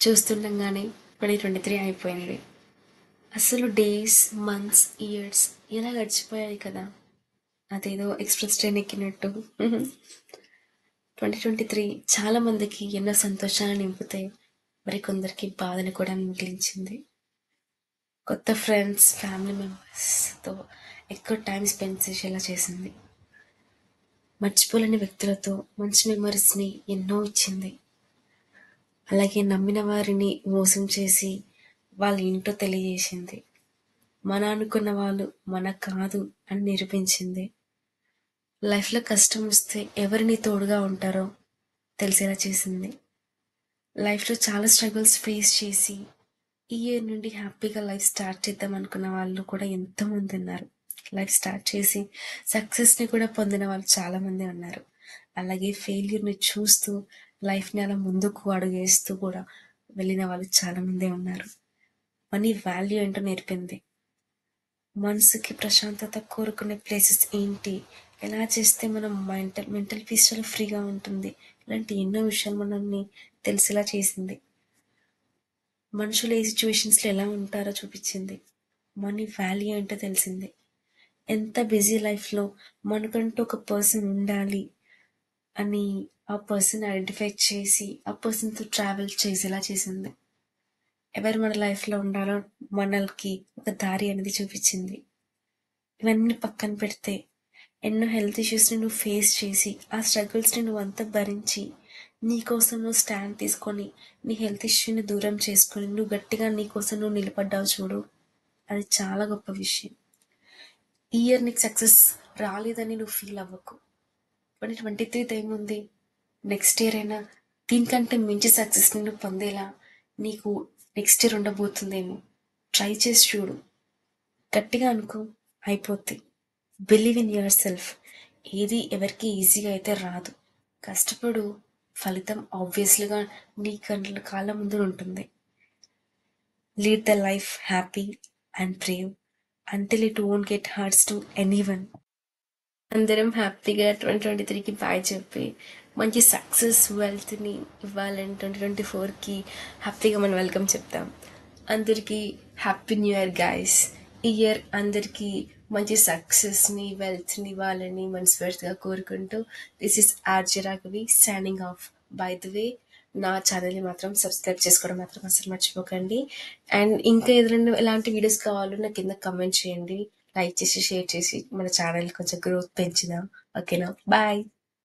చూస్తుండగానే 2023 అయిపోయింది. అసలు డేస్, మంత్స్, ఇయర్స్ ఎలా గడిచిపోయాయి కదా! అదేదో ఎక్స్‌ప్రెస్ ట్రైన్ ఎక్కినట్టు. 2023 చాలా మందికి ఎన్నో సంతోషాలను నింపితే, మరికొందరికి బాధను కూడా మిగిలించింది. కొత్త ఫ్రెండ్స్, ఫ్యామిలీ మెంబర్స్‌తో ఎక్కువ టైం స్పెండ్ చేసేలా చేసింది. మర్చిపోలేని వ్యక్తులతో మంచి మెమరీస్‌ని ఎన్నో ఇచ్చింది. అలాగే నమ్మిన వారిని మోసం చేసి వాళ్ళ ఏంటో తెలియజేసింది. మన అనుకున్న వాళ్ళు మన కాదు అని నిరూపించింది. లైఫ్లో కష్టం వస్తే ఎవరు నీ తోడుగా ఉంటారో తెలిసేలా చేసింది. లైఫ్లో చాలా స్ట్రగుల్స్ ఫేస్ చేసి ఈ ఇయర్ నుండి హ్యాపీగా లైఫ్ స్టార్ట్ చేద్దాం అనుకున్న వాళ్ళు కూడా ఎంతోమంది ఉన్నారు. లైఫ్ స్టార్ట్ చేసి సక్సెస్ని కూడా పొందిన వాళ్ళు చాలామంది ఉన్నారు. అలాగే ఫెయిల్యూర్ని చూస్తూ లైఫ్ని అలా ముందుకు అడుగేస్తూ కూడా వెళ్ళిన వాళ్ళు చాలామందే ఉన్నారు. మనీ వాల్యూ ఏంటో నేర్పింది. మనసుకి ప్రశాంతత కోరుకునే ప్లేసెస్ ఏంటి, ఎలా చేస్తే మనం మెంటల్ పీస్ చాలా ఫ్రీగా ఉంటుంది, ఇలాంటి ఎన్నో విషయాలు మనల్ని తెలిసేలా చేసింది. మనుషులు ఏ సిచ్యువేషన్స్లో ఎలా ఉంటారో చూపించింది. మనీ వాల్యూ ఏంటో తెలిసింది. ఎంత బిజీ లైఫ్లో మనకంటూ ఒక పర్సన్ ఉండాలి అని ఆ పర్సన్ ఐడెంటిఫై చేసి ఆ పర్సన్తో ట్రావెల్ చేసేలా చేసింది. ఎవరు మన లైఫ్లో ఉండాలో మనకి ఒక దారి అనేది చూపించింది. ఇవన్నీ పక్కన పెడితే ఎన్నో హెల్త్ ఇష్యూస్ని నువ్వు ఫేస్ చేసి ఆ స్ట్రగుల్స్ని నువ్వు అంతా భరించి నీకోసం నువ్వు స్టాండ్ తీసుకొని నీ హెల్త్ ఇష్యూని దూరం చేసుకొని నువ్వు గట్టిగా నీకోసం నువ్వు నిలబడ్డావు చూడు, అది చాలా గొప్ప విషయం. ఈ ఇయర్ నీకు సక్సెస్ రాలేదని నువ్వు ఫీల్ అవ్వకు. 2023 ఏముంది, నెక్స్ట్ ఇయర్ అయినా దీనికంటే మించి సక్సెస్ని నువ్వు పొందేలా నీకు నెక్స్ట్ ఇయర్ ఉండబోతుందేమో. ట్రై చేసి చూడు, గట్టిగా అనుకో, అయిపోద్ది. Believe in your self. ఏది ఎవరికి ఈజీగా అయితే రాదు. కష్టపడు, ఫలితం ఆబ్వియస్లీగా నీ కాళ్ళ ముందు ఉంటుంది. Lead the life happy and brave until it won't get hurts to anyone. అందరం హ్యాపీగా 2023కి బాయ్ చెప్పి మంచి సక్సెస్ వెల్త్ని ఇవ్వాలని 2024కి హ్యాపీగా మనం వెల్కమ్ చెప్తాం. అందరికీ హ్యాపీ న్యూ ఇయర్ గైస్. ఈ ఇయర్ అందరికీ మంచి సక్సెస్ని వెల్త్ని ఇవ్వాలని మనస్ఫూర్తిగా కోరుకుంటూ this is RJ Raghavi signing off. By the way, నా ఛానల్ని మాత్రం సబ్స్క్రైబ్ చేసుకోవడం మాత్రం అసలు మర్చిపోకండి. అండ్ ఇంకా ఏదైనా ఎలాంటి వీడియోస్ కావాలో నాకు కింద కమెంట్ చేయండి. లైక్ చేసి షేర్ చేసి మన ఛానల్ కొంచెం గ్రోత్ పెంచుదాం. ఓకేనా, బాయ్.